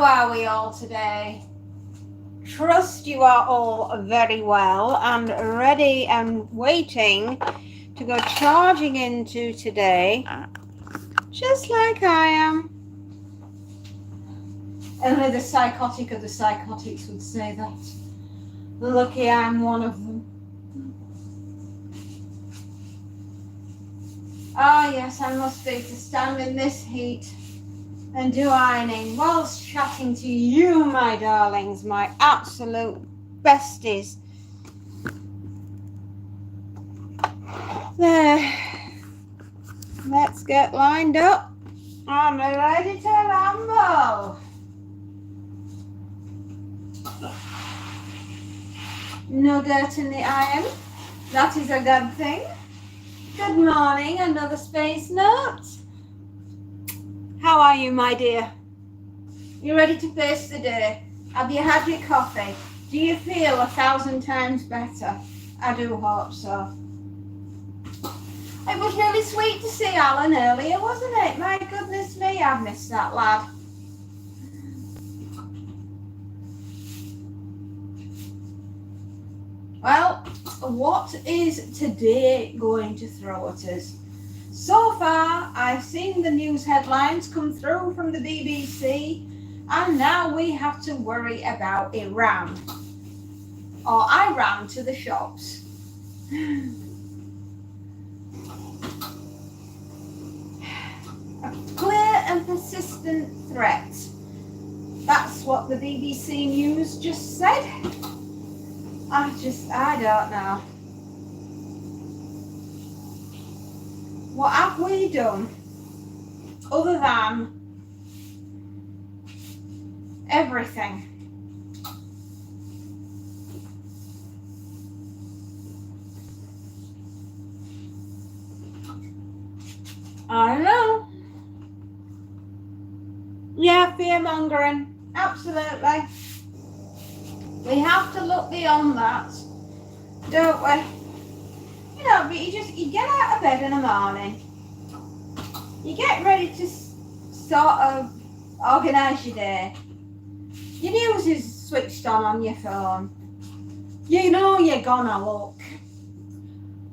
are we all today? Trust you are all very well and ready and waiting to go charging into today, just like I am. Only the psychotic of the psychotics would say that. Lucky I'm one of them. Ah, yes, I must be to stand in this heat and do ironing whilst chatting to you, my darlings, my absolute besties. There. Let's get lined up. I'm ready to ramble. No dirt in the iron. That is a good thing. Good morning, another space note. How are you, my dear? You ready to face the day? Have you had your coffee? Do you feel 1,000 times better? I do hope so. It was really sweet to see Alan earlier, wasn't it? My goodness me, I've missed that lad. Well, what is today going to throw at us? So far, I've seen the news headlines come through from the BBC, and now we have to worry about Iran. Or Iran to the shops. A clear and persistent threat. That's what the BBC News just said. I don't know. What have we done other than everything? I don't know. Yeah, fear-mongering. Absolutely. We have to look beyond that, don't we? You know, but you get out of bed in the morning, you get ready to sort of organise your day. Your news is switched on your phone. You know you're gonna look.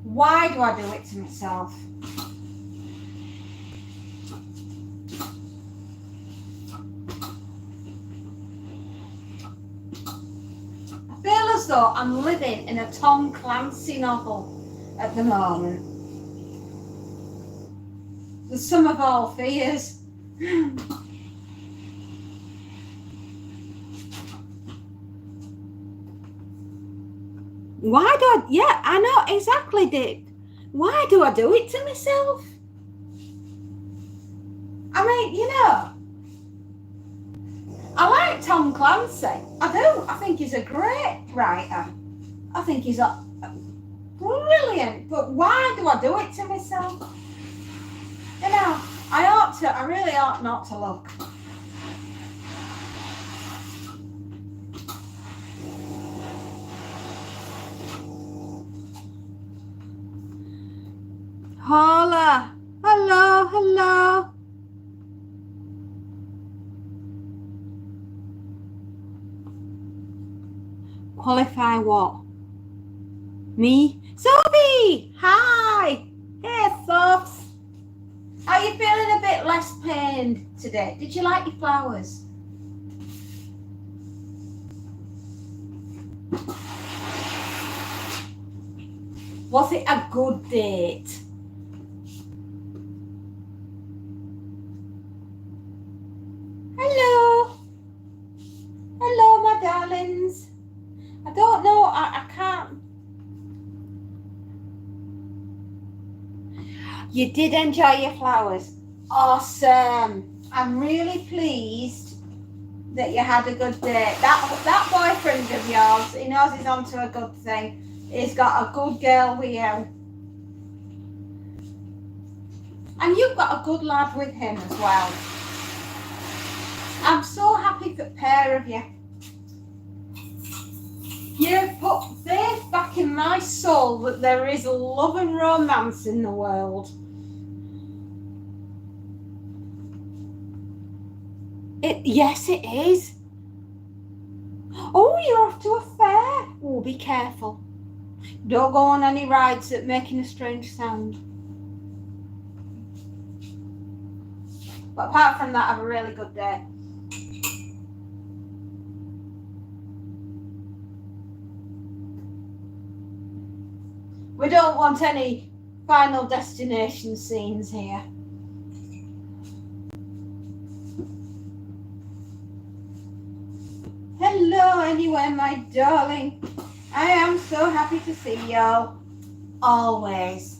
Why do I do it to myself? I feel as though I'm living in a Tom Clancy novel at the moment. The sum of all fears. Why do I? Yeah, I know exactly, Dick. Why do I do it to myself? I mean, you know, I like Tom Clancy. I do. I think he's a great writer. I think he's brilliant. But why do I do it to myself? You know, I really ought not to look. Hola. Hello, hello. Qualify what? Me? Sophie! Hi! Hey, Sophs. Are you feeling a bit less pained today? Did you like your flowers? Was it a good date? Hello. Hello, my darlings. I don't know, I can't. You did enjoy your flowers. Awesome. I'm really pleased that you had a good day. That boyfriend of yours, he knows he's onto a good thing. He's got a good girl with you. And you've got a good lad with him as well. I'm so happy for the pair of you. You've put faith back in my soul that there is love and romance in the world. Yes, it is. Oh, you're off to a fair. Oh, be careful. Don't go on any rides that making a strange sound. But apart from that, have a really good day. We don't want any Final Destination scenes here. Hello, anyway, my darling. I am so happy to see you. Always.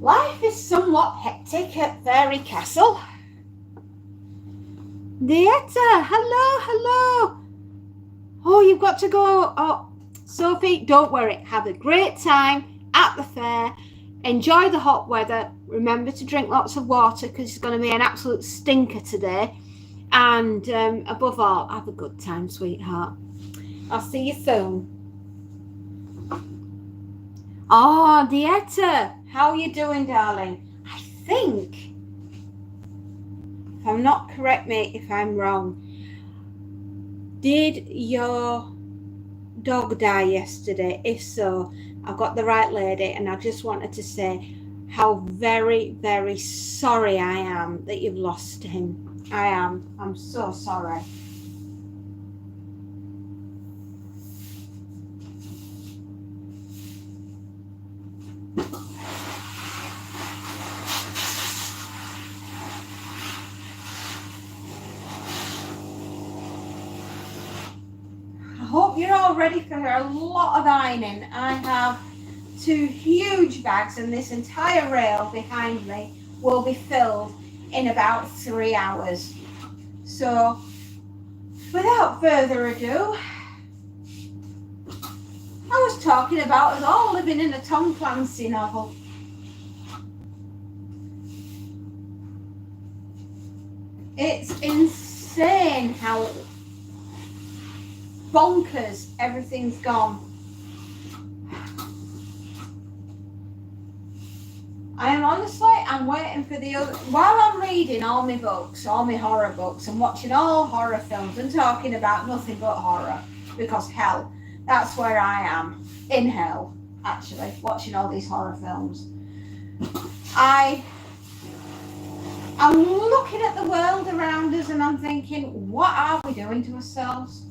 Life is somewhat hectic at Fairy Castle. Dieta, hello. Oh, you've got to go. Oh, Sophie, don't worry. Have a great time at the fair. Enjoy the hot weather. Remember to drink lots of water because it's going to be an absolute stinker today. And above all, have a good time, sweetheart. I'll see you soon. Oh, Dieta, how are you doing, darling? I think, if I'm not correct, mate, if I'm wrong, did your dog die yesterday? If so, I've got the right lady, and I just wanted to say how very, very sorry I am that you've lost him. I am. I'm so sorry. I hope you're all ready for a lot of ironing. I have 2 huge bags, and this entire rail behind me will be filled in about 3 hours. So, without further ado, I was talking about us all living in a Tom Clancy novel. It's insane how bonkers everything's gone. I'm waiting for the other, while I'm reading all my books, all my horror books, and watching all horror films and talking about nothing but horror, because hell, that's where I am, in hell, actually, watching all these horror films. I'm looking at the world around us and I'm thinking, what are we doing to ourselves?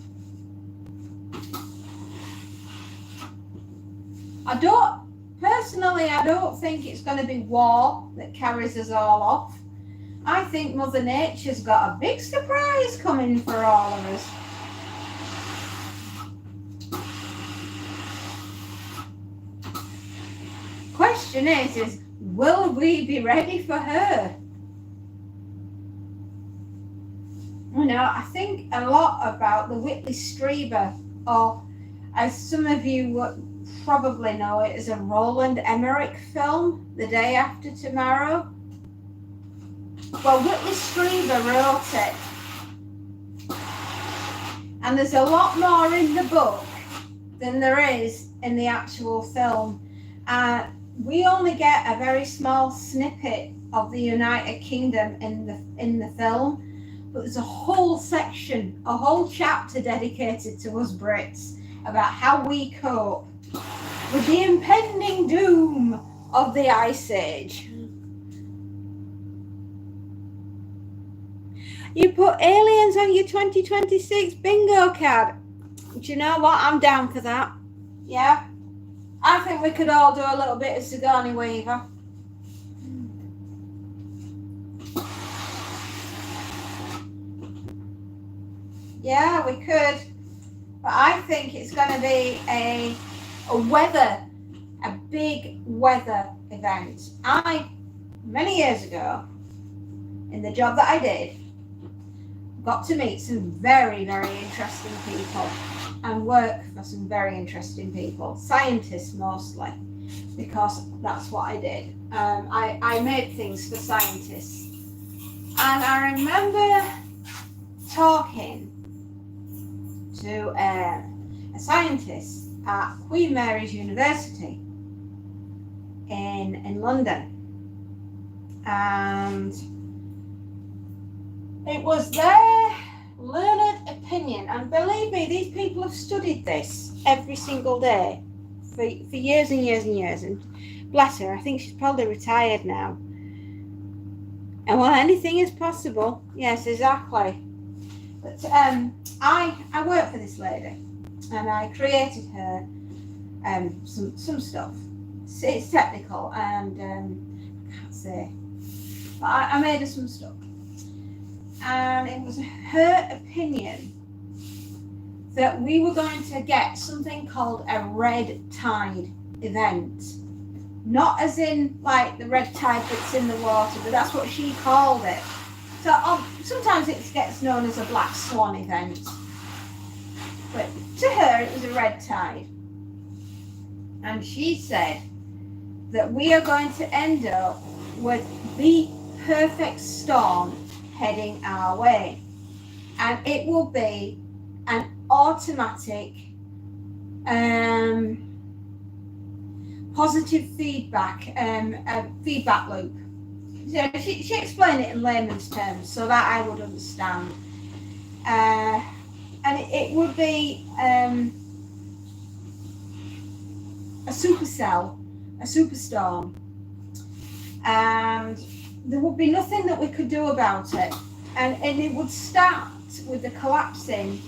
Personally, I don't think it's going to be war that carries us all off. I think Mother Nature's got a big surprise coming for all of us. Question is will we be ready for her? You know, I think a lot about the Whitley Strieber, or as some of you would probably know it as a Roland Emmerich film, The Day After Tomorrow. Well, Whitley Strieber wrote it. And there's a lot more in the book than there is in the actual film. We only get a very small snippet of the United Kingdom in the film, but there's a whole section, a whole chapter dedicated to us Brits about how we cope with the impending doom of the Ice Age. You put aliens on your 2026 bingo card. Do you know what? I'm down for that. Yeah? I think we could all do a little bit of Sigourney Weaver. Yeah, we could. But I think it's going to be a big weather event. Many years ago, in the job that I did, got to meet some very, very interesting people and work for some very interesting people, scientists mostly, because that's what I did. I made things for scientists. And I remember talking to a scientist at Queen Mary's University in London. And it was their learned opinion, and believe me, these people have studied this every single day for years and years and years, and bless her, I think she's probably retired now. And well, anything is possible. Yes, exactly. But I work for this lady, and I created her some stuff. It's technical, and I can't say, but I made her some stuff. And it was her opinion that we were going to get something called a red tide event. Not as in like the red tide that's in the water, but that's what she called it. So sometimes it gets known as a black swan event. But to her it was a red tide. And she said that we are going to end up with the perfect storm heading our way, and it will be an automatic positive feedback loop. So she explained it in layman's terms so that I would understand, and it would be a supercell, a superstorm, and there would be nothing that we could do about it, and it would start with the collapsing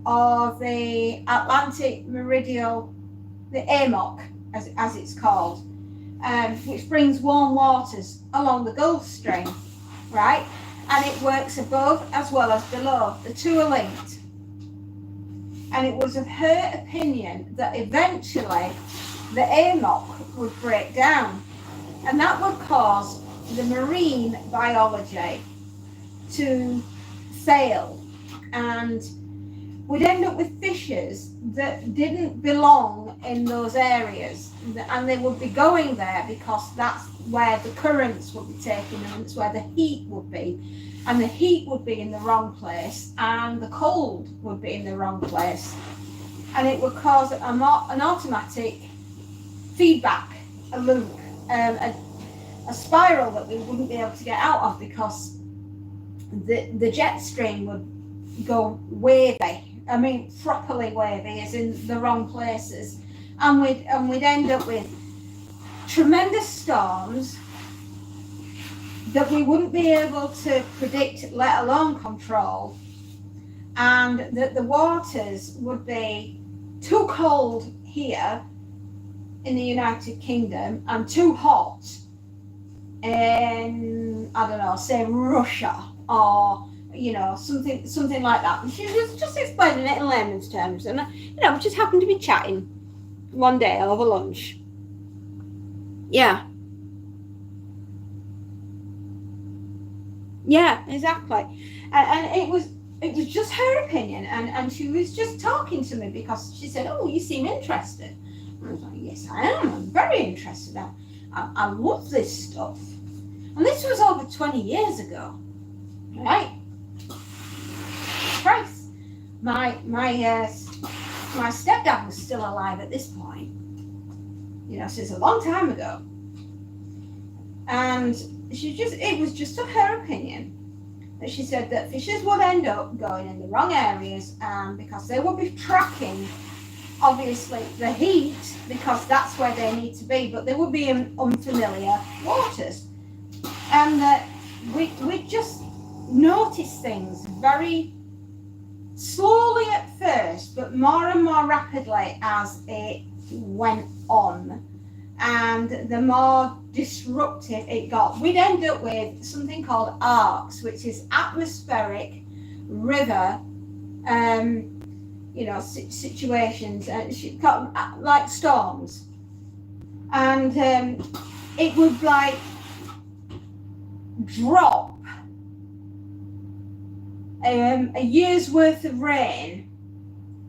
of the Atlantic Meridional, the AMOC as it's called, which brings warm waters along the Gulf Stream, right? And it works above as well as below. The two are linked. And it was of her opinion that eventually the AMOC would break down, and that would cause the marine biology to fail, and we'd end up with fishes that didn't belong in those areas, and they would be going there because that's where the currents would be taking them, and it's where the heat would be, and the heat would be in the wrong place, and the cold would be in the wrong place, and it would cause an automatic feedback, a loop, a spiral that we wouldn't be able to get out of, because the jet stream would go wavy. I mean, properly wavy, as in the wrong places, and we'd end up with tremendous storms that we wouldn't be able to predict, let alone control, and that the waters would be too cold here in the United Kingdom and too hot in, I don't know, say Russia, or something like that. And she was just explaining it in layman's terms, and we just happened to be chatting one day over lunch. Yeah, exactly. And it was just her opinion, and she was just talking to me because she said, "Oh, you seem interested." And I was like, "Yes, I am. I'm very interested. I love this stuff." And this was over 20 years ago, right? Christ, my stepdad was still alive at this point. So it's a long time ago. And it was just of her opinion that she said that fishes would end up going in the wrong areas, because they would be tracking, obviously, the heat, because that's where they need to be, but they would be in unfamiliar waters. And that we just noticed things very slowly at first, but more and more rapidly as it went on, and the more disruptive it got. We'd end up with something called ARCs, which is atmospheric river situations, like storms, and it would like drop a year's worth of rain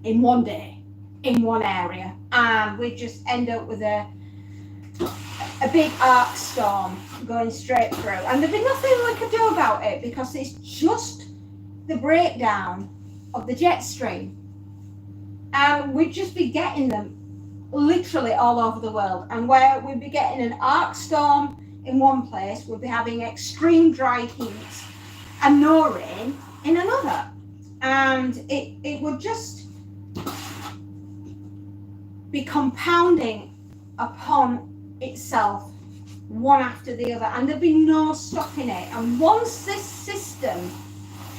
in one day in one area, and we'd just end up with a big arc storm going straight through, and there'd be nothing we could do about it because it's just the breakdown of the jet stream, and we'd just be getting them literally all over the world. And where we'd be getting an arc storm in one place, we'll be having extreme dry heat and no rain in another. And it would just be compounding upon itself, one after the other, and there'd be no stopping it. And once this system,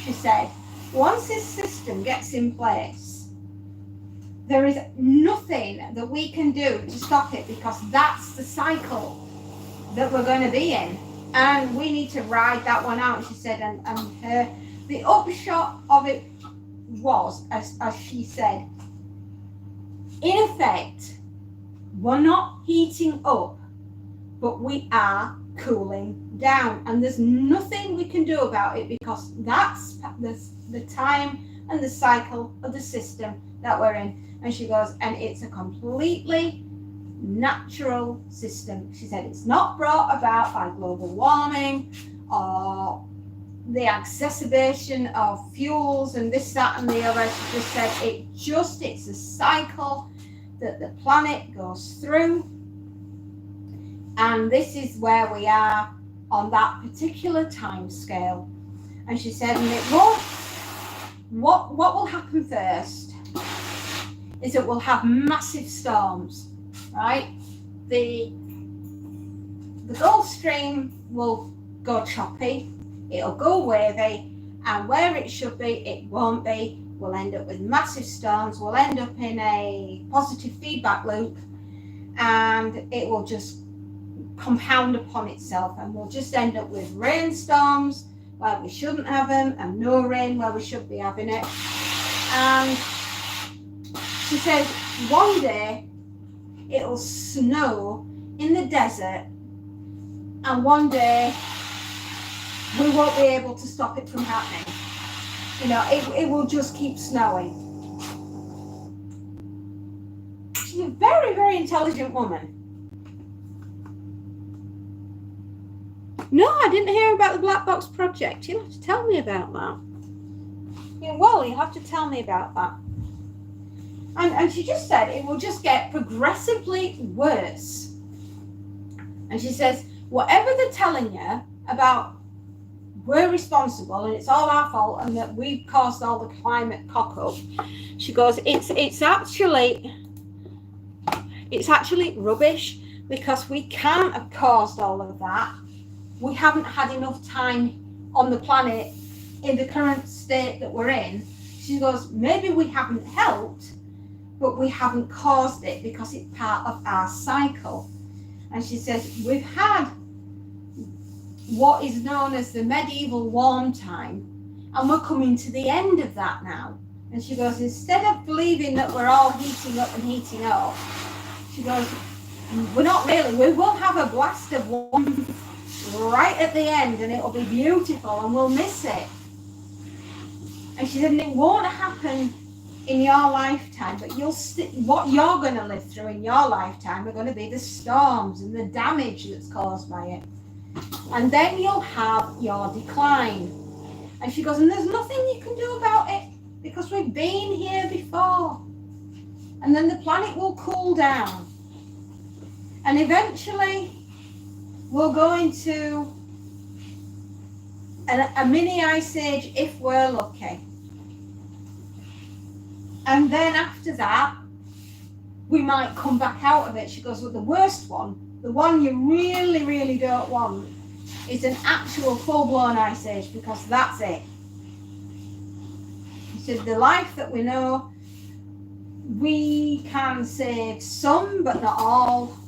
she said, once this system gets in place, there is nothing that we can do to stop it, because that's the cycle that we're going to be in. And we need to ride that one out, she said. And the upshot of it was, as she said, in effect, we're not heating up, but we are cooling down. And there's nothing we can do about it, because that's the time and the cycle of the system that we're in. And she goes, and it's a completely natural system. She said it's not brought about by global warming or the exacerbation of fuels and this, that, and the other. She just said it's a cycle that the planet goes through. And this is where we are on that particular time scale. And she said, and it won't, what will happen first is that we'll have massive storms, right? The Gulf Stream will go choppy, it'll go wavy, and where it should be, it won't be. We'll end up with massive storms, we'll end up in a positive feedback loop, and it will just compound upon itself, and we'll just end up with rainstorms where we shouldn't have them, and no rain where we should be having it. And she says one day it'll snow in the desert, and one day we won't be able to stop it from happening. You know, it will just keep snowing. She's a very, very intelligent woman. No, I didn't hear about the Black Box Project. You'll have to tell me about that. Yeah, well, you have to tell me about that. And she just said it will just get progressively worse. And she says, whatever they're telling you about we're responsible and it's all our fault and that we've caused all the climate cock up, she goes, it's actually rubbish, because we can't have caused all of that. We haven't had enough time on the planet in the current state that we're in. She goes, maybe we haven't helped, but we haven't caused it, because it's part of our cycle. And she says, we've had what is known as the medieval warm time, and we're coming to the end of that now. And she goes, instead of believing that we're all heating up and heating up, she goes, we're not really. We will have a blast of warmth right at the end, and it'll be beautiful, and we'll miss it. And she said, and it won't happen in your lifetime, but what you're going to live through in your lifetime are going to be the storms and the damage that's caused by it. And then you'll have your decline. And she goes, and there's nothing you can do about it, because we've been here before. And then the planet will cool down. And eventually we'll go into a mini ice age if we're lucky. And then after that, we might come back out of it. She goes, well, the worst one, the one you really, really don't want, is an actual full-blown ice age, because that's it. She said, the life that we know, we can save some, but not all.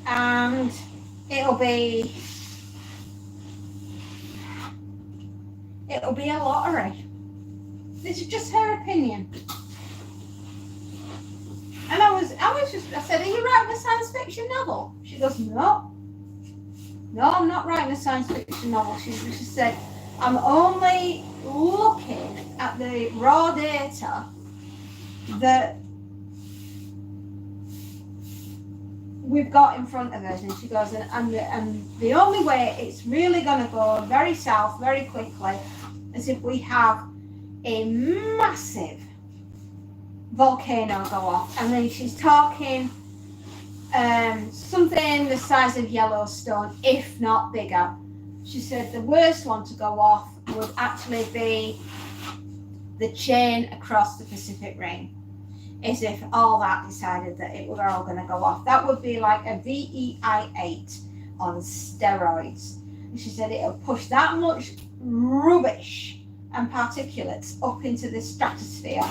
And it'll be a lottery. This is just her opinion. And I said, are you writing a science fiction novel? She goes, no, I'm not writing a science fiction novel. She said, I'm only looking at the raw data that we've got in front of us. And she goes, and the only way it's really going to go very south very quickly is if we have a massive volcano go off. And then she's talking something the size of Yellowstone, if not bigger. She said the worst one to go off would actually be the chain across the Pacific Ring, as if all that decided that it were all going to go off. That would be like a VEI-8 on steroids. And she said it'll push that much rubbish and particulates up into the stratosphere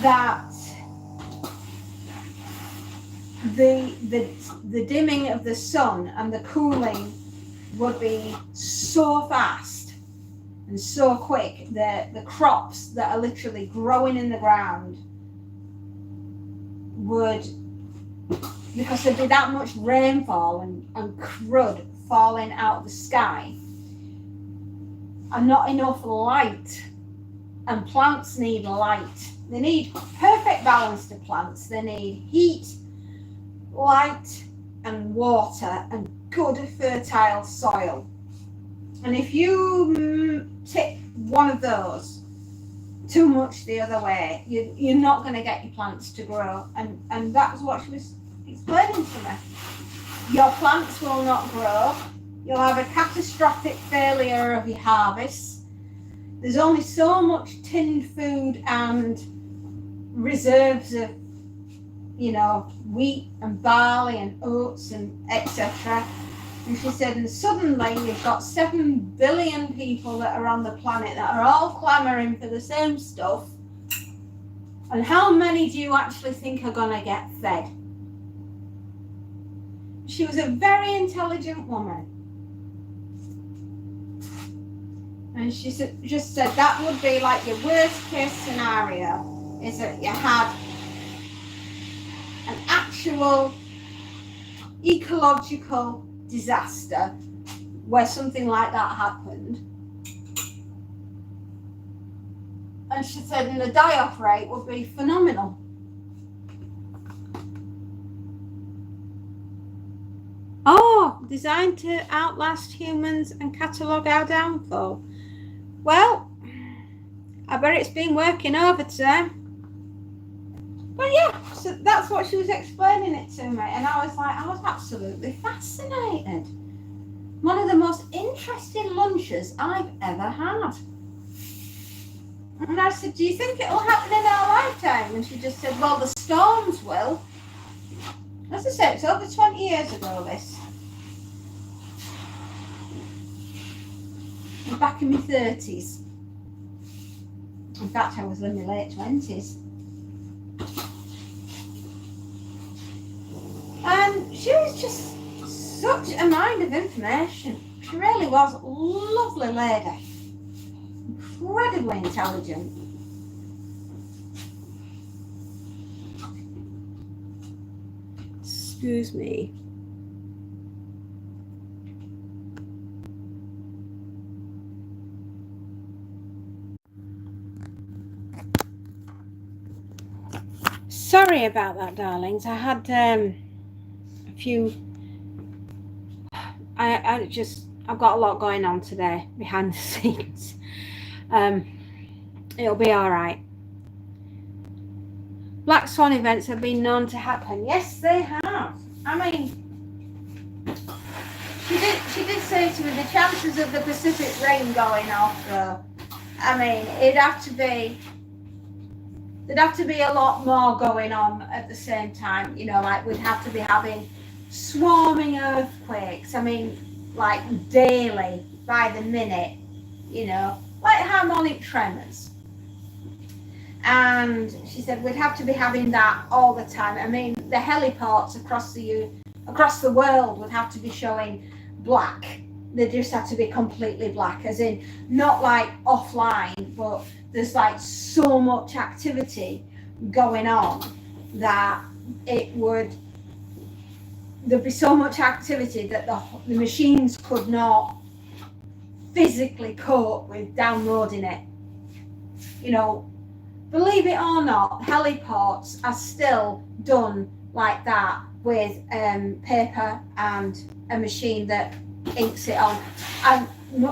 that the dimming of the sun and the cooling would be so fast and so quick that the crops that are literally growing in the ground would, because there'd be that much rainfall and crud falling out of the sky and not enough light, and plants need light. They need perfect balance to plants. They need heat, light and water and good fertile soil. And if you tip one of those too much the other way, you're not going to get your plants to grow. And that was what she was explaining to me. Your plants will not grow. You'll have a catastrophic failure of your harvests. There's only so much tinned food and reserves of, wheat and barley and oats and etc. And she said, and suddenly you've got 7 billion people that are on the planet that are all clamoring for the same stuff. And how many do you actually think are going to get fed? She was a very intelligent woman. And she just said that would be like your worst case scenario, is that you had an actual ecological disaster where something like that happened. And she said, and the die-off rate would be phenomenal. Oh, designed to outlast humans and catalogue our downfall. Well, I bet it's been working overtime. But yeah, so that's what she was explaining it to me. And I was absolutely fascinated. One of the most interesting lunches I've ever had. And I said, do you think it'll happen in our lifetime? And she just said, well, the storms will. As I said, it's over 20 years ago, this. I'm back in my 30s. In fact, I was in my late 20s. And she was just such a mind of information. She really was a lovely lady. Incredibly intelligent. Excuse me. Sorry about that, darlings. I had a few. I've got a lot going on today behind the scenes. It'll be all right. Black swan events have been known to happen. Yes, they have. I mean, she did say to me the chances of the Pacific Ring going off, though, I mean, there'd have to be a lot more going on at the same time. Like we'd have to be having swarming earthquakes. I mean, like daily, by the minute, like harmonic tremors. And she said we'd have to be having that all the time. I mean, the heliports across the world would have to be showing black. They just have to be completely black, as in not like offline, but there's like so much activity going on that there'd be so much activity that the machines could not physically cope with downloading it. Believe it or not, heliports are still done like that with paper and a machine that inks it on. And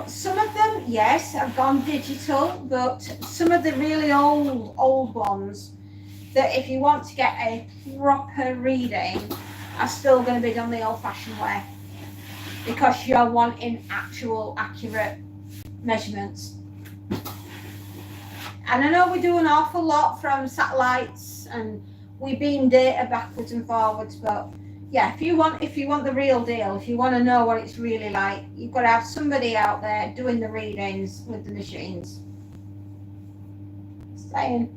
some of them, yes, have gone digital, but some of the really old ones that if you want to get a proper reading, are still going to be done the old-fashioned way, because you're wanting actual accurate measurements. And I know we do an awful lot from satellites and we beam data backwards and forwards, but yeah, if you want the real deal, if you want to know what it's really like, you've got to have somebody out there doing the readings with the machines. Saying.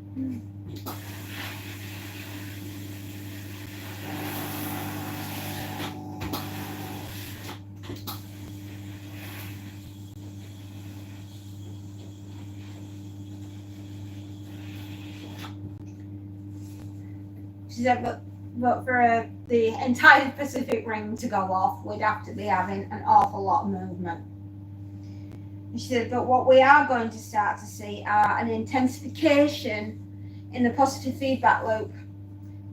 She said, but for the entire Pacific Ring to go off, we'd have to be having an awful lot of movement. And she said, but what we are going to start to see are an intensification in the positive feedback loop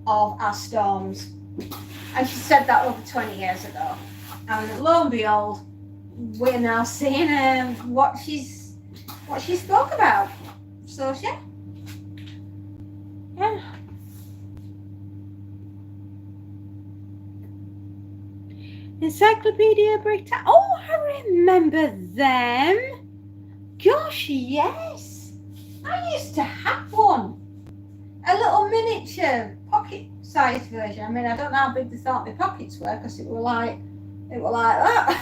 of our storms. And she said that over 20 years ago. And lo and behold, we're now seeing what she spoke about. So yeah. Encyclopedia Britannica. Oh, I remember them. Gosh, yes. I used to have one. A little miniature pocket-sized version. I mean, I don't know how big they thought my pockets were, because it were like that.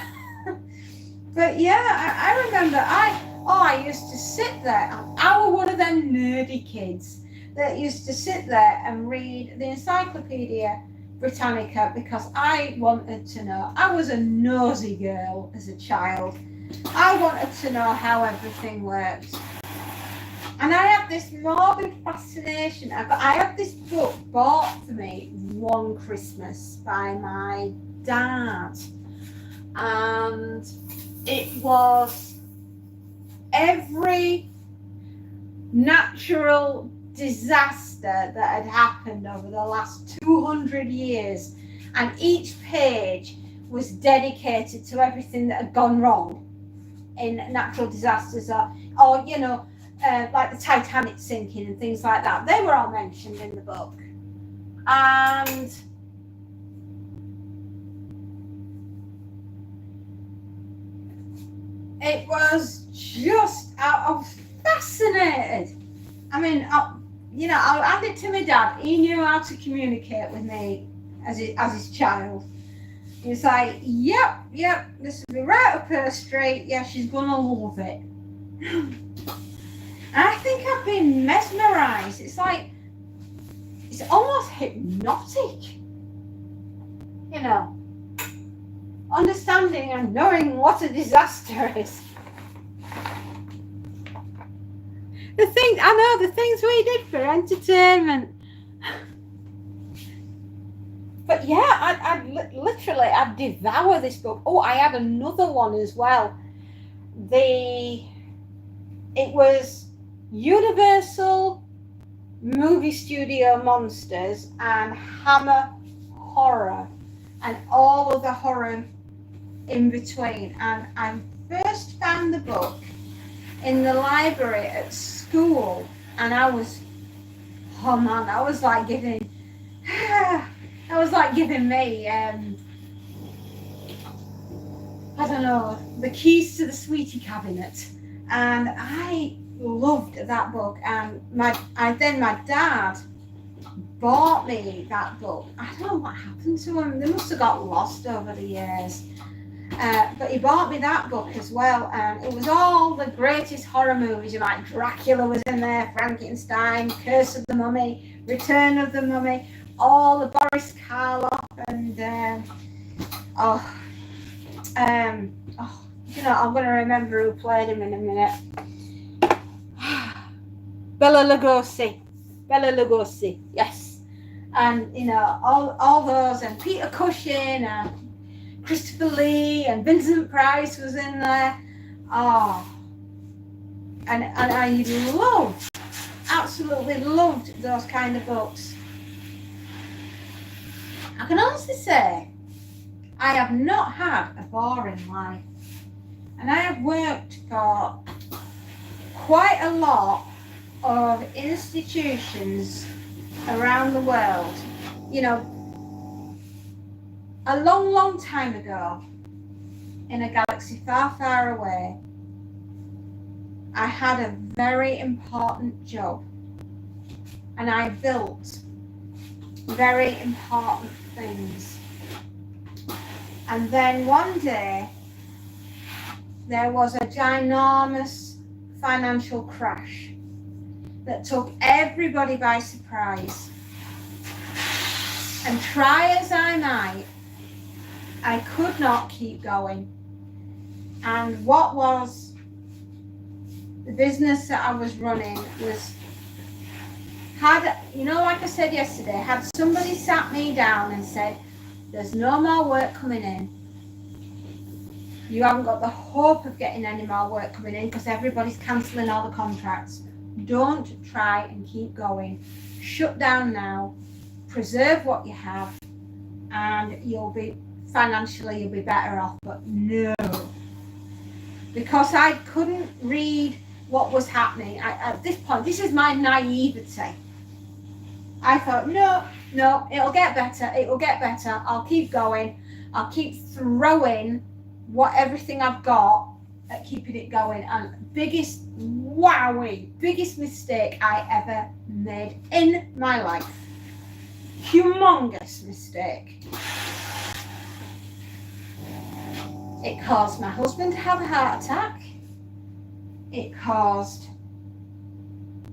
But yeah, I remember. I used to sit there. I was one of them nerdy kids that used to sit there and read the Encyclopedia Britannica, because I wanted to know. I was a nosy girl as a child. I wanted to know how everything worked. And I have this morbid fascination. I had this book bought for me one Christmas by my dad. And it was every natural disaster that had happened over the last 200 years, and each page was dedicated to everything that had gone wrong in natural disasters, or you know, like the Titanic sinking and things like that. They were all mentioned in the book. And it was just, I was fascinated. I mean, I'll hand it to my dad. He knew how to communicate with me as his child. He was like, yep, this will be right up her street. Yeah, she's gonna love it. And I think I've been mesmerised. It's like, it's almost hypnotic. You know, understanding and knowing what a disaster is. The things we did for entertainment. But yeah, I'd devour this book. Oh, I had another one as well. It was Universal Movie Studio Monsters and Hammer Horror, and all of the horror in between. And I first found the book in the library at school, and I was like giving me I don't know, the keys to the sweetie cabinet. And I loved that book. And my dad bought me that book. I don't know what happened to him. They must have got lost over the years. But he bought me that book as well, and it was all the greatest horror movies. Like Dracula was in there, Frankenstein, Curse of the Mummy, Return of the Mummy, all the Boris Karloff, and I'm going to remember who played him in a minute. Bela Lugosi, yes. And all those, and Peter Cushing and Christopher Lee and Vincent Price was in there. Oh, and I absolutely loved those kind of books. I can honestly say I have not had a boring life, and I have worked for quite a lot of institutions around the world. You know, a long, long time ago, in a galaxy far, far away, I had a very important job, and I built very important things. And then one day, there was a ginormous financial crash that took everybody by surprise. And try as I might, I could not keep going. And what was the business that I was running had, you know, like I said yesterday, had somebody sat me down and said, there's no more work coming in. You haven't got the hope of getting any more work coming in because everybody's cancelling all the contracts. Don't try and keep going. Shut down now. Preserve what you have, and you'll be better off. But no, because I couldn't read what was happening. At this point, this is my naivety. I thought, no, it'll get better. I'll keep going. I'll keep throwing everything I've got at keeping it going. And biggest mistake I ever made in my life. Humongous mistake. It caused my husband to have a heart attack. It caused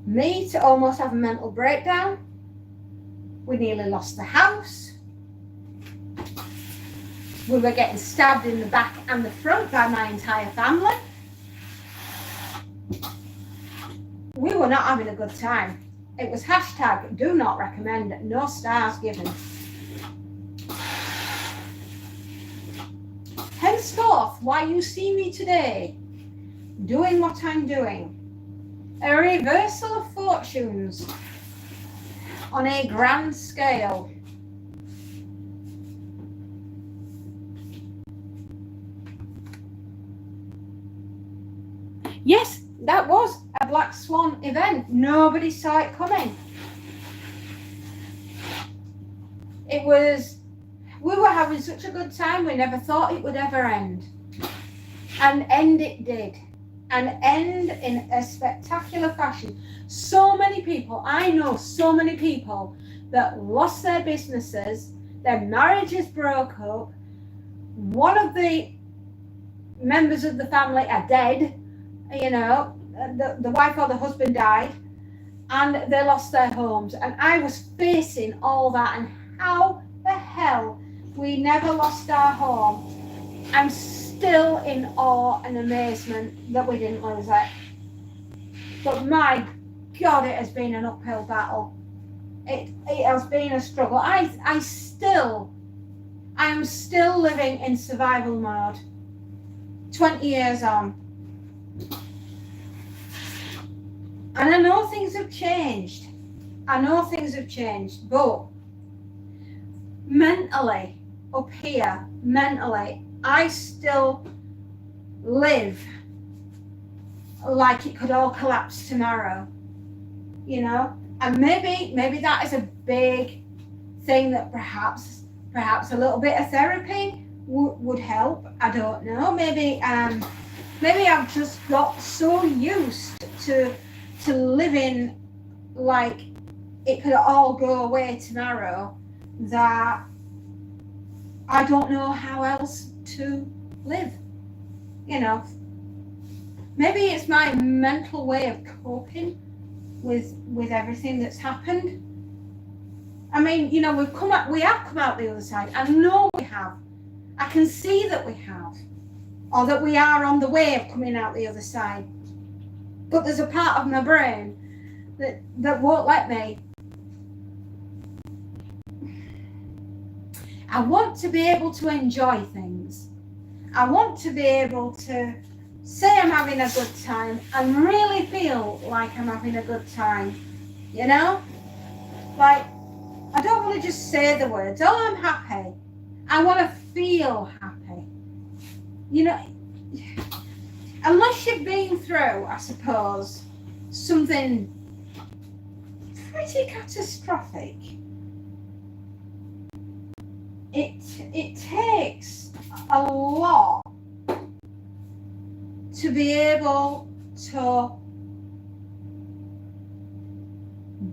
me to almost have a mental breakdown. We nearly lost the house. We were getting stabbed in the back and the front by my entire family. We were not having a good time. It was hashtag do not recommend, no stars given. Henceforth, why you see me today doing what I'm doing, a reversal of fortunes on a grand scale. Yes, that was a black swan event. Nobody saw it coming. We were having such a good time, we never thought it would ever end. And end it did. And end in a spectacular fashion. So many people, I know so many people that lost their businesses, their marriages broke up, one of the members of the family are dead, you know, the wife or the husband died, and they lost their homes. And I was facing all that, and how the hell we never lost our home. I'm still in awe and amazement that we didn't lose it. But my God, it has been an uphill battle. It has been a struggle. I am still living in survival mode 20 years on. And I know things have changed. But mentally, up here, I still live like it could all collapse tomorrow, you know? And maybe that is a big thing that perhaps a little bit of therapy would help. I don't know. Maybe I've just got so used to living like it could all go away tomorrow that I don't know how else to live, you know. Maybe it's my mental way of coping with everything that's happened. I mean, you know, we have come out the other side. I know we have. I can see that we have, or that we are on the way of coming out the other side. But there's a part of my brain that won't let me. I want to be able to enjoy things. I want to be able to say I'm having a good time and really feel like I'm having a good time, you know? Like, I don't want to just say the words, oh, I'm happy. I want to feel happy. You know, unless you've been through, I suppose, something pretty catastrophic. It takes a lot to be able to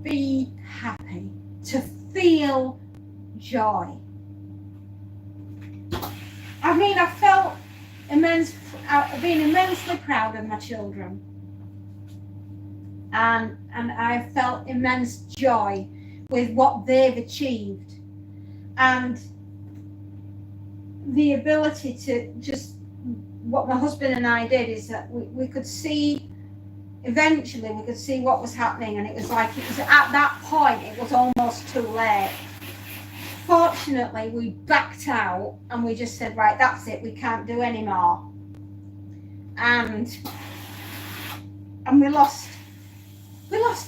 be happy, to feel joy. I mean, I've been immensely proud of my children, and I've felt immense joy with what they've achieved, and the ability to just, what my husband and I did is that we could see, eventually we could see what was happening, and it was at that point it was almost too late. Fortunately, we backed out and we just said, right, that's it, we can't do any more. And we lost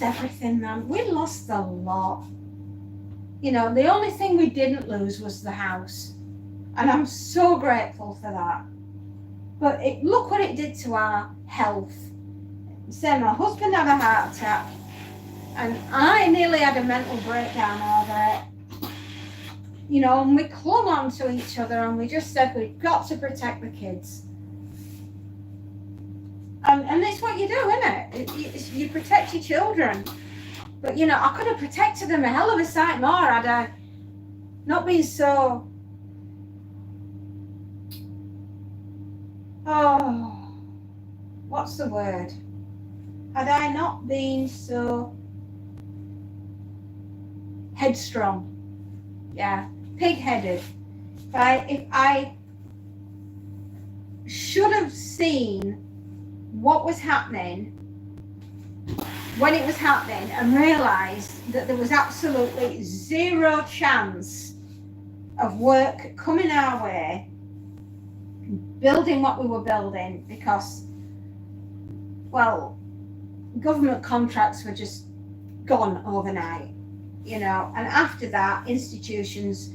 everything, man. We lost a lot. You know, the only thing we didn't lose was the house. And I'm so grateful for that. But look what it did to our health. So my husband had a heart attack, and I nearly had a mental breakdown over it. You know, and we clung on to each other, and we just said, we've got to protect the kids. And it's what you do, isn't it? You protect your children. But, you know, I could have protected them a hell of a sight more had I not been so... Oh, what's the word? Had I not been so headstrong. Yeah, pig-headed. If I should have seen what was happening when it was happening and realised that there was absolutely zero chance of work coming our way, building what we were building, because, well, government contracts were just gone overnight, you know, and after that institutions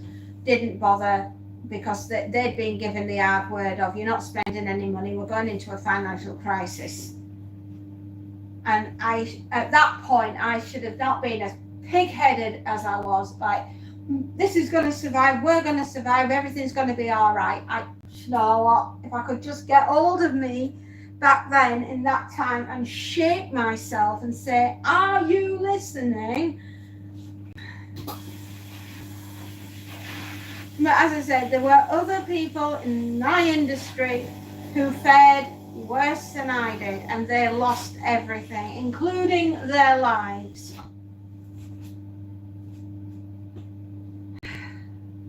didn't bother because they'd been given the hard word of, you're not spending any money, we're going into a financial crisis. And at that point, I should have not been as pig-headed as I was, like, this is going to survive, we're going to survive, everything's going to be all right. You know what, if I could just get hold of me back then in that time and shake myself and say, are you listening? But as I said, there were other people in my industry who fared worse than I did, and they lost everything, including their lives.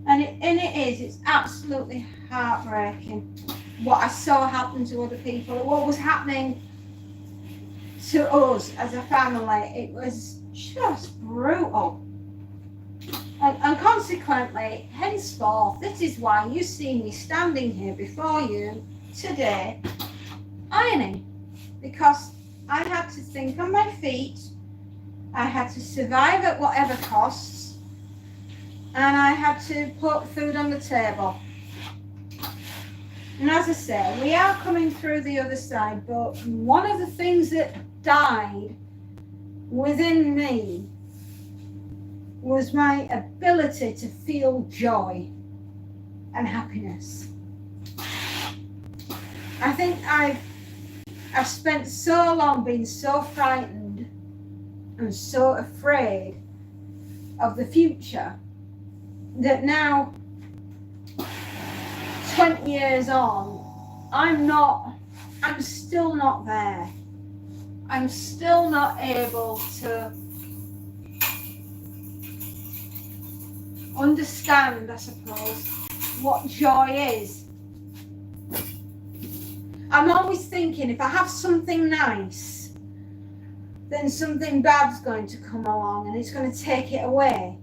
And it's absolutely heartbreaking what I saw happen to other people, what was happening to us as a family. It was just brutal. And consequently, henceforth, this is why you see me standing here before you today, ironing, because I had to think on my feet, I had to survive at whatever costs, and I had to put food on the table. And as I say, we are coming through the other side, but one of the things that died within me was my ability to feel joy and happiness. I think I've spent so long being so frightened and so afraid of the future that now, 20 years on, I'm still not there. I'm still not able to understand, I suppose, what joy is. I'm always thinking, if I have something nice, then something bad's going to come along and it's going to take it away.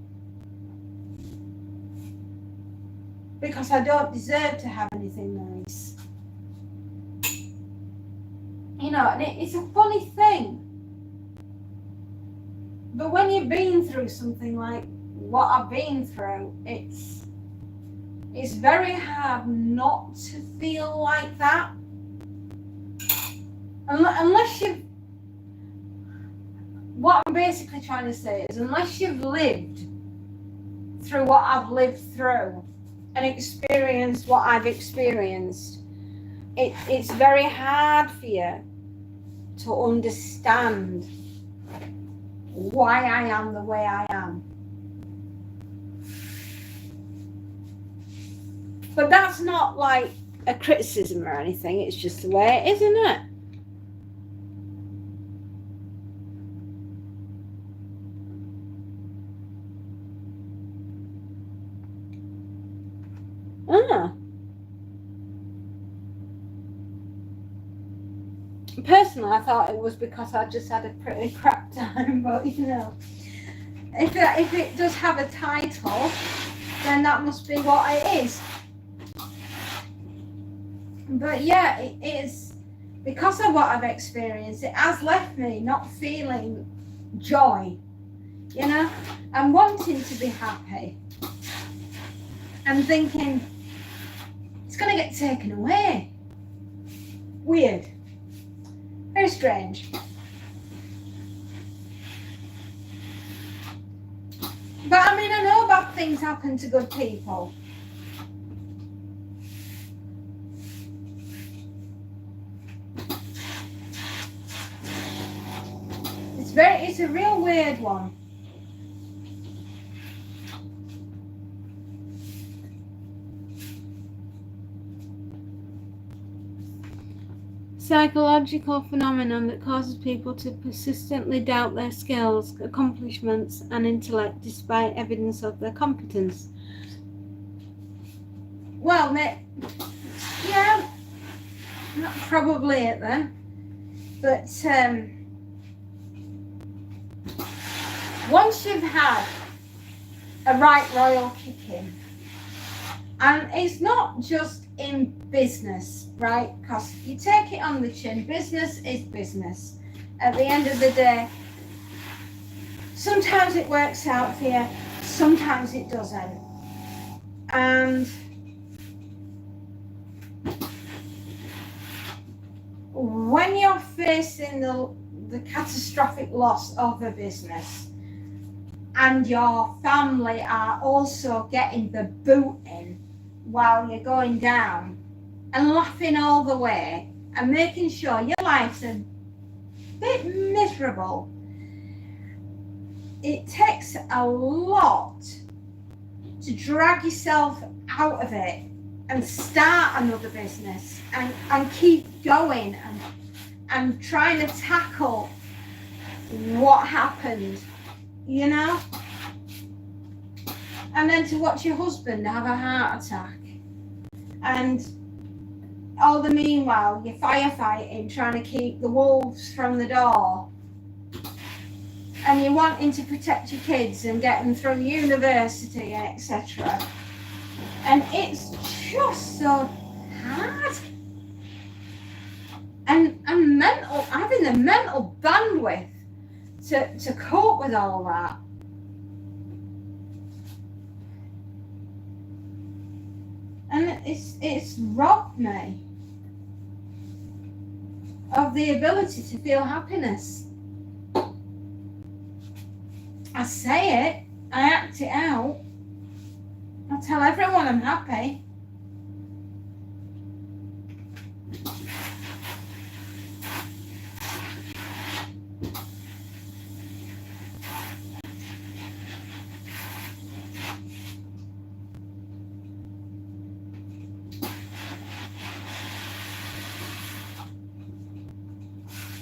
Because I don't deserve to have anything nice. You know, and it's a funny thing. But when you've been through something like what I've been through, it's very hard not to feel like that. Unless you've what I'm basically trying to say is, unless you've lived through what I've lived through and experienced what I've experienced, it's very hard for you to understand why I am the way I am. But that's not like a criticism or anything, it's just the way it is, isn't it? Personally, I thought it was because I just had a pretty crap time, but you know, if it does have a title, then that must be what it is. But yeah, it is, because of what I've experienced, it has left me not feeling joy, you know, and wanting to be happy and thinking it's going to get taken away. Weird. Very strange. But I mean, I know bad things happen to good people. It's a real weird one. Psychological phenomenon that causes people to persistently doubt their skills, accomplishments, and intellect despite evidence of their competence. Well, yeah, that's probably it then. But once you've had a right royal kicking, and it's not just in business, right? Because you take it on the chin. Business is business. At the end of the day, sometimes it works out for you, sometimes it doesn't. And when you're facing the catastrophic loss of a business, and your family are also getting the boot in while you're going down and laughing all the way and making sure your life's a bit miserable, it takes a lot to drag yourself out of it and start another business and keep going and trying to tackle what happened, you know? And then to watch your husband have a heart attack, and all the meanwhile you're firefighting, trying to keep the wolves from the door, and you're wanting to protect your kids and get them through university, etc. And it's just so hard. And mental, having the mental bandwidth to cope with all that. And it's robbed me of the ability to feel happiness. I say it, I act it out, I tell everyone I'm happy.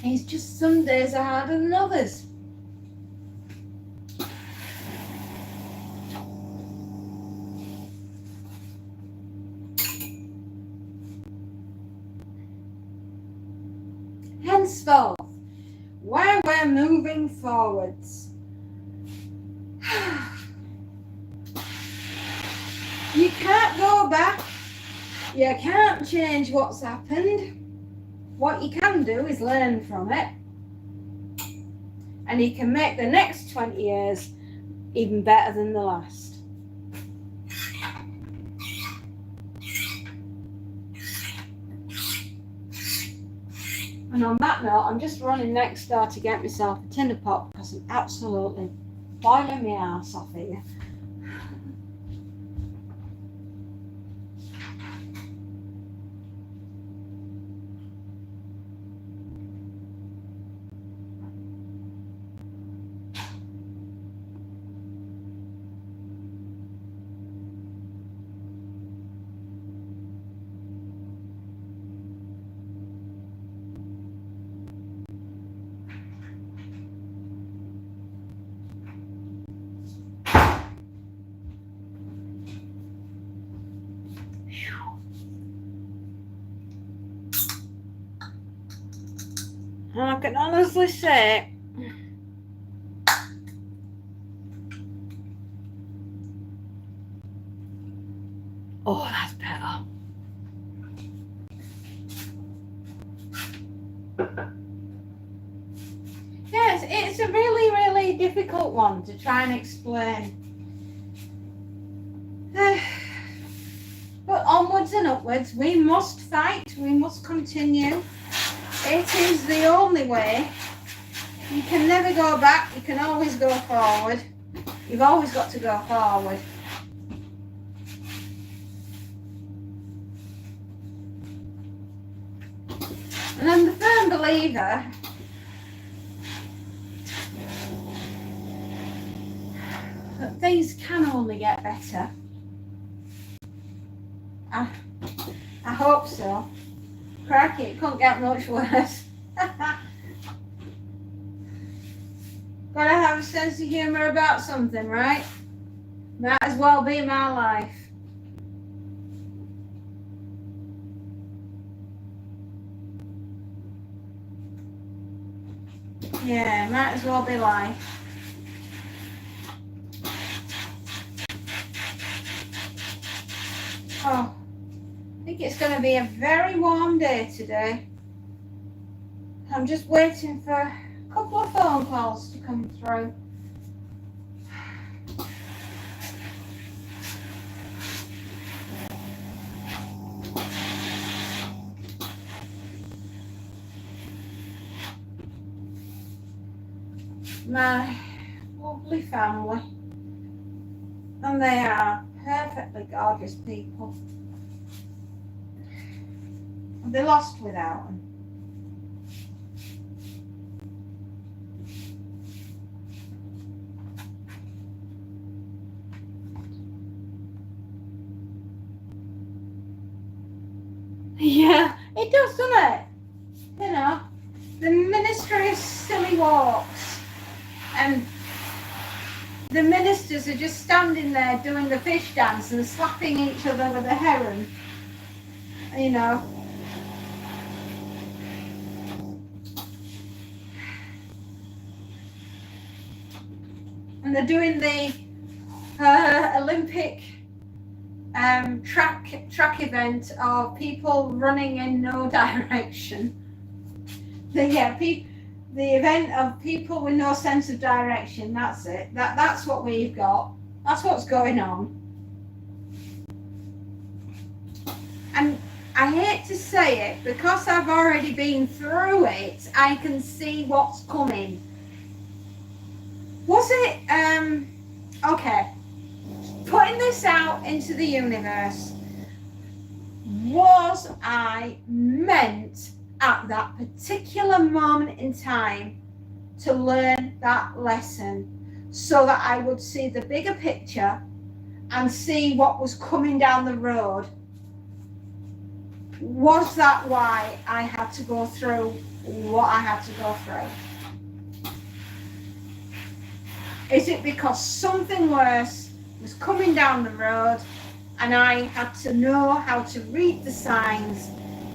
It's just some days are harder than others. Henceforth, where we're moving forwards, you can't go back, you can't change what's happened. What you can do is learn from it, and you can make the next 20 years even better than the last. And on that note, I'm just running next door to get myself a tin of pop because I'm absolutely boiling my ass off here. And I can honestly say, oh, that's better. Yes, it's a really, really difficult one to try and explain. But onwards and upwards, we must fight, we must continue. It is the only way. You can never go back, you can always go forward. You've always got to go forward. And I'm the firm believer that things can only get better. I hope so. Cracky, it couldn't get much worse. Gotta have a sense of humour about something, right? Might as well be my life. Yeah, might as well be life. Oh, I think it's going to be a very warm day today. I'm just waiting for a couple of phone calls to come through. My lovely family, and they are perfectly gorgeous people. I'd be lost without them. Yeah, it does, doesn't it? You know, the Ministry of Silly Walks, and the ministers are just standing there doing the fish dance and slapping each other with a heron. You know. And they're doing the Olympic track event of people running in no direction. The event of people with no sense of direction. That's it. That's what we've got. That's what's going on. And I hate to say it, because I've already been through it, I can see what's coming. Was it okay, putting this out into the universe, was I meant at that particular moment in time to learn that lesson so that I would see the bigger picture and see what was coming down the road? Was that why I had to go through what I had to go through? Is it because something worse was coming down the road and I had to know how to read the signs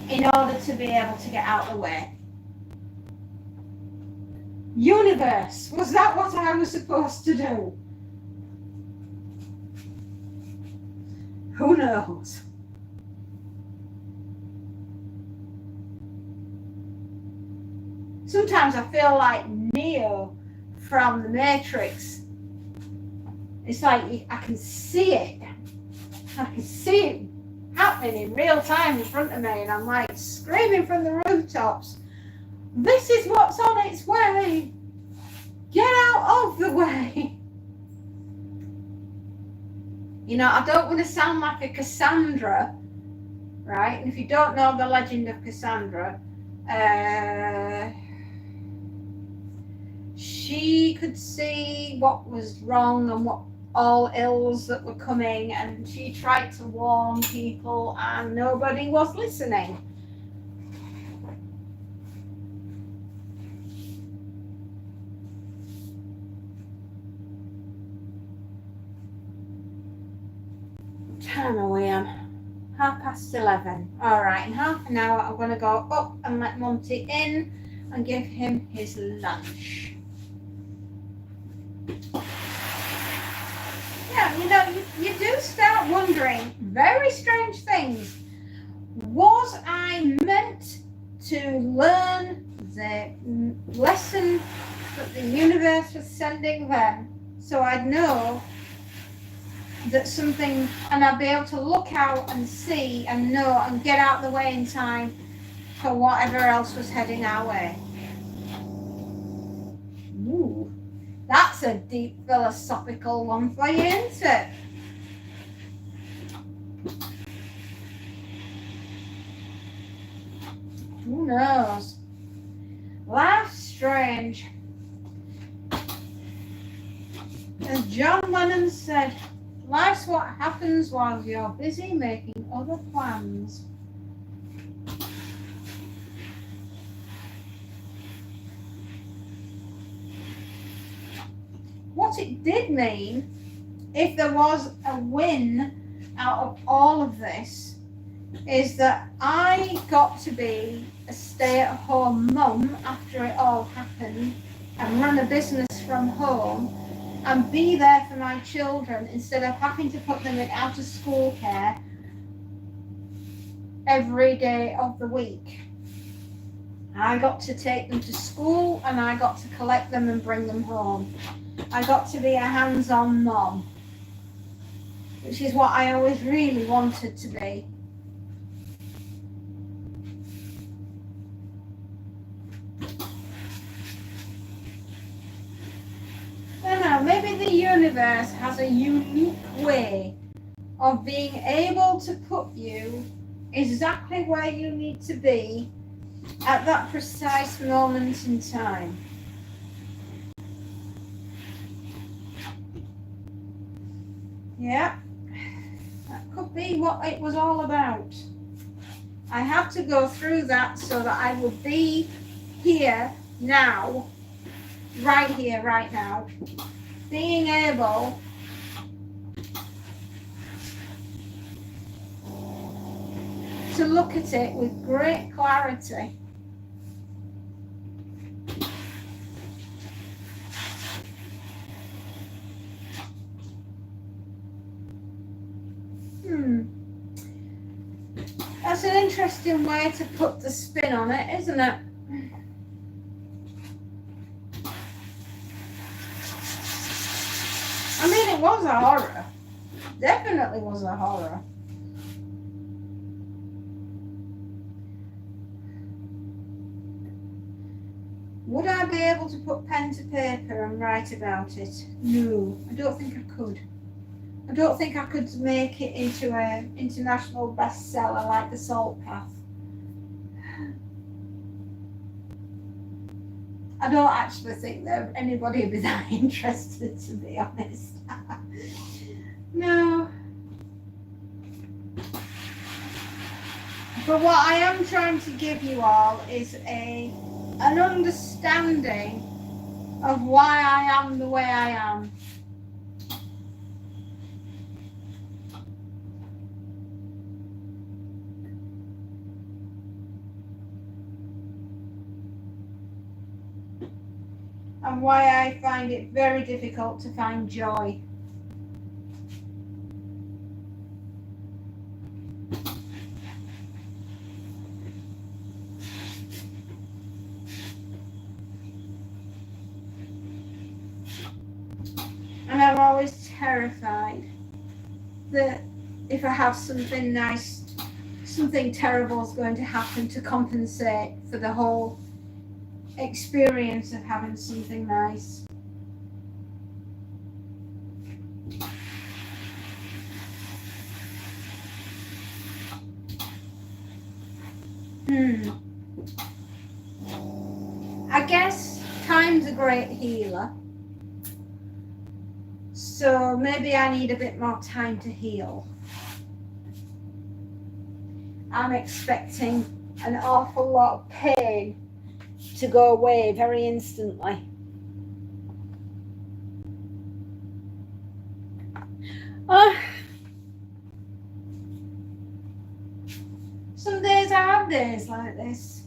in order to be able to get out of the way? Universe, was that what I was supposed to do? Who knows? Sometimes I feel like Neo from the Matrix. It's like I can see it. I can see it happening in real time in front of me, and I'm like screaming from the rooftops, This is what's on its way. Get out of the way. You know, I don't want to sound like a Cassandra, right? And if you don't know the legend of Cassandra, she could see what was wrong and what all ills that were coming, and she tried to warn people and nobody was listening. Time are we on? 11:30. All right, in half an hour I'm going to go up and let Monty in and give him his lunch. Yeah, you know, you do start wondering very strange things. Was I meant to learn the lesson that the universe was sending them so I'd know that something, and I'd be able to look out and see and know and get out the way in time for whatever else was heading our way? Ooh, that's a deep philosophical one for you, isn't it? Who knows? Life's strange. As John Lennon said, life's what happens while you're busy making other plans. What it did mean, if there was a win out of all of this, is that I got to be a stay-at-home mum after it all happened and run a business from home and be there for my children instead of having to put them in out of school care every day of the week. I got to take them to school and I got to collect them and bring them home. I got to be a hands-on mom, which is what I always really wanted to be. Maybe the universe has a unique way of being able to put you exactly where you need to be at that precise moment in time. Yeah, that could be what it was all about. I have to go through that so that I will be here now, right here, right now, being able to look at it with great clarity. That's an interesting way to put the spin on it, isn't it? I mean, it was a horror. Definitely was a horror. Would I be able to put pen to paper and write about it? No, I don't think I could. I don't think I could make it into an international bestseller like The Salt Path. I don't actually think that anybody would be that interested, to be honest. No. But what I am trying to give you all is an understanding of why I am the way I am. And why I find it very difficult to find joy. And I'm always terrified that if I have something nice, something terrible is going to happen to compensate for the whole experience of having something nice. I guess time's a great healer. So maybe I need a bit more time to heal. I'm expecting an awful lot of pain to go away very instantly. Some days I have days like this.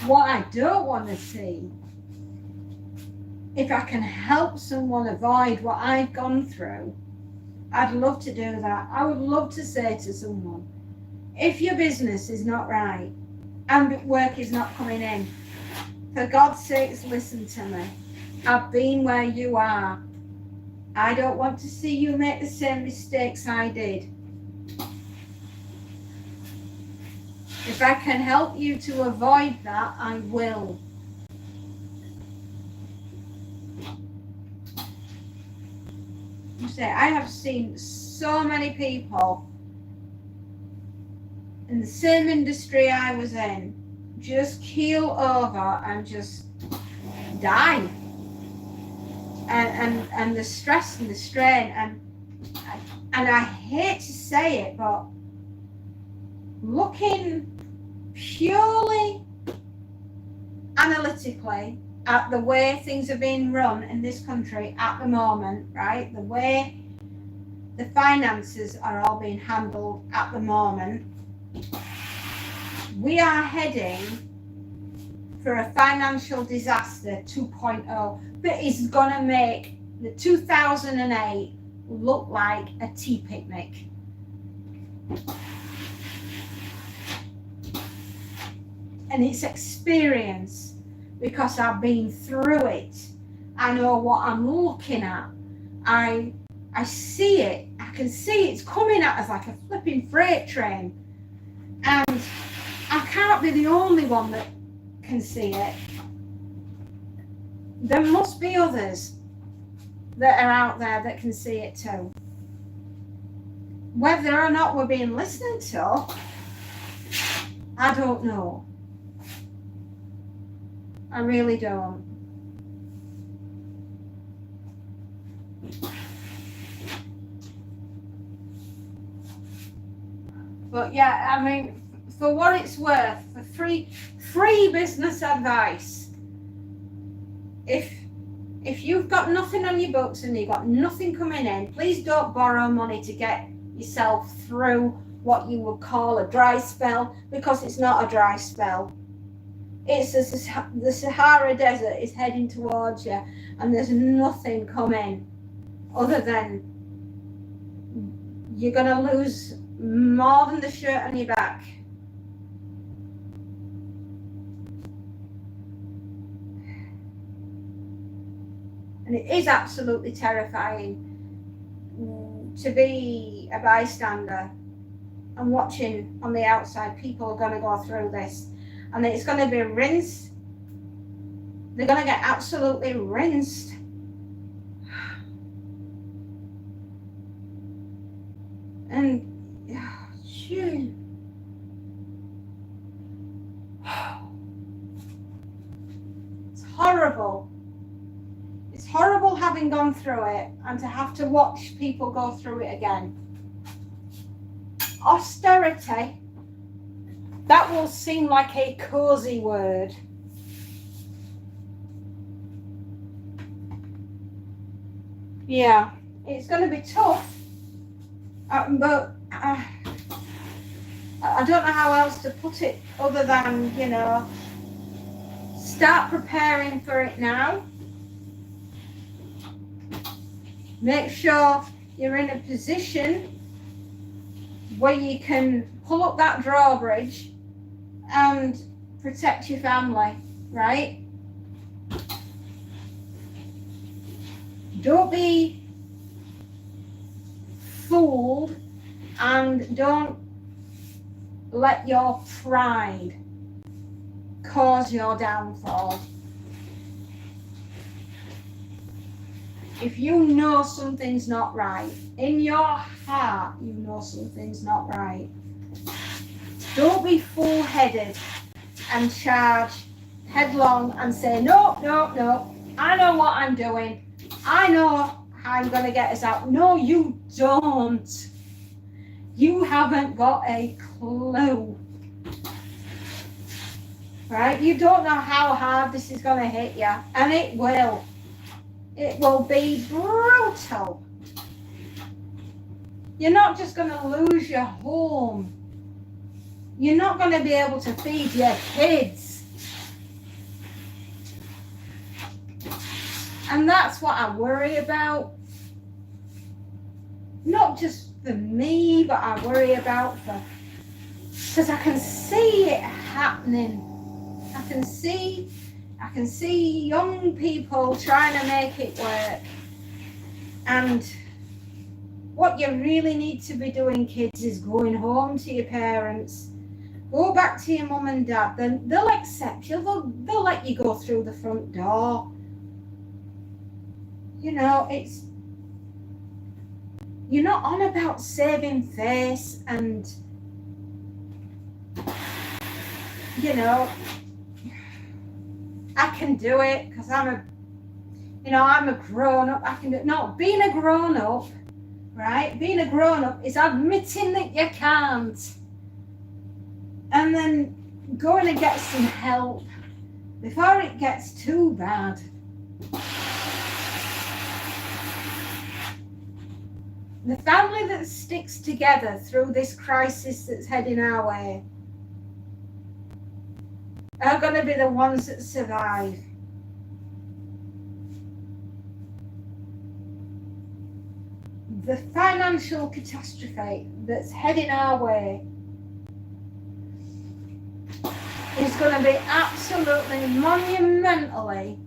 What I don't want to see, if I can help someone avoid what I've gone through, I'd love to do that. I would love to say to someone, if your business is not right and work is not coming in, for God's sakes, listen to me. I've been where you are. I don't want to see you make the same mistakes I did. If I can help you to avoid that, I will. You say, I have seen so many people in the same industry I was in just keel over and just die. And the stress and the strain, and I hate to say it, but looking purely analytically at the way things are being run in this country at the moment, right? The way the finances are all being handled at the moment, we are heading for a financial disaster 2.0 that is going to make the 2008 look like a tea picnic. And it's experience, because I've been through it. I know what I'm looking at. I see it. I can see it's coming at us like a flipping freight train. And I can't be the only one that can see it. There must be others that are out there that can see it too. Whether or not we're being listened to, I don't know. I really don't. But yeah, I mean, for what it's worth, for free business advice, if you've got nothing on your books and you've got nothing coming in, please don't borrow money to get yourself through what you would call a dry spell, because it's not a dry spell. It's the Sahara Desert is heading towards you, and there's nothing coming other than you're going to lose more than the shirt on your back. And it is absolutely terrifying to be a bystander and watching on the outside. People are going to go through this, and it's going to be rinsed. They're going to get absolutely rinsed. And phew. It's horrible. It's horrible having gone through it and to have to watch people go through it again. Austerity, that will seem like a cozy word. Yeah, it's going to be tough, but I don't know how else to put it other than, start preparing for it now. Make sure you're in a position where you can pull up that drawbridge and protect your family, right? Don't be fooled, and don't let your pride cause your downfall. If you know something's not right, in your heart you know something's not right, don't be full-headed and charge headlong and say, no, I know what I'm doing. I know how I'm going to get us out. No, you don't. You haven't got a clue. Right? You don't know how hard this is going to hit you. And it will. It will be brutal. You're not just going to lose your home. You're not going to be able to feed your kids. And that's what I worry about. Not just for me, but I worry about because I can see it happening. I can see young people trying to make it work. And what you really need to be doing, kids, is going home to your parents. Go back to your mum and dad. Then they'll accept you. They'll let you go through the front door. You know, you're not on about saving face and, you know, I can do it because I'm a grown-up. I can do it. No, being a grown-up, right? Being a grown-up is admitting that you can't. And then going to get some help before it gets too bad. The family that sticks together through this crisis that's heading our way are going to be the ones that survive. The financial catastrophe that's heading our way is going to be absolutely monumentally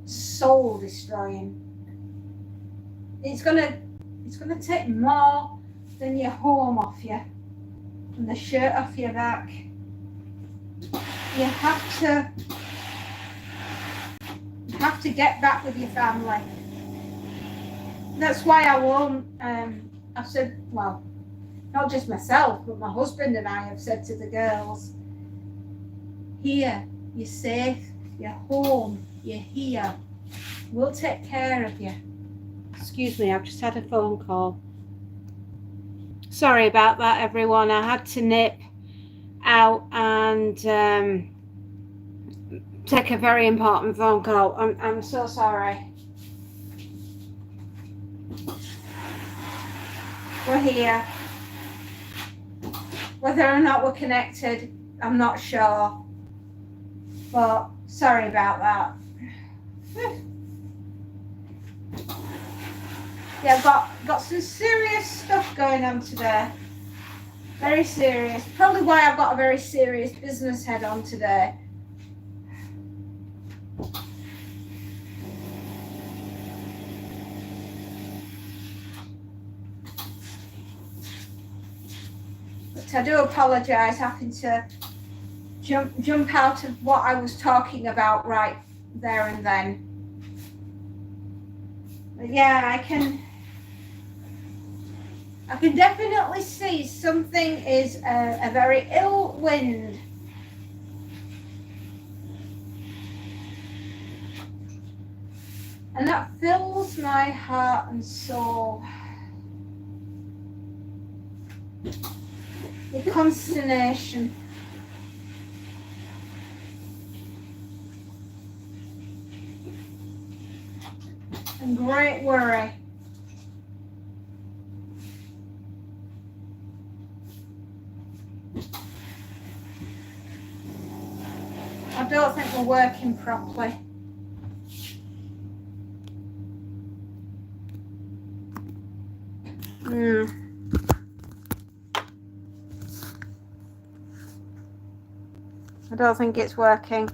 soul destroying. It's going to take more than your home off you and the shirt off your back. You have to get back with your family. That's why I won't. I've said, well, not just myself, but my husband and I have said to the girls, here, you're safe, you're home, you're here. We'll take care of you. Excuse me, I've just had a phone call. Sorry about that, everyone. I had to nip out and take a very important phone call. I'm so sorry. We're here. Whether or not we're connected, I'm not sure. But sorry about that. Yeah, I've got some serious stuff going on today. Very serious. Probably why I've got a very serious business head on today. But I do apologise having to jump out of what I was talking about right there and then. But yeah, I can definitely see something is a very ill wind. And that fills my heart and soul with consternation. And great worry. I don't think we're working properly. I don't think it's working.